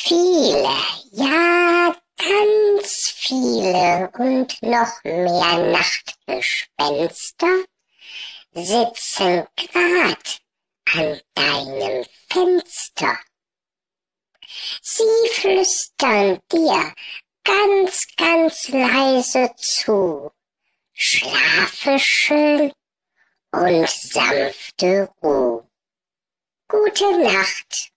Viele, ja, ganz viele und noch mehr Nachtgespenster sitzen grad an deinem Fenster. Sie flüstern dir ganz, ganz leise zu. Schlafe schön und sanfte Ruhe. Gute Nacht.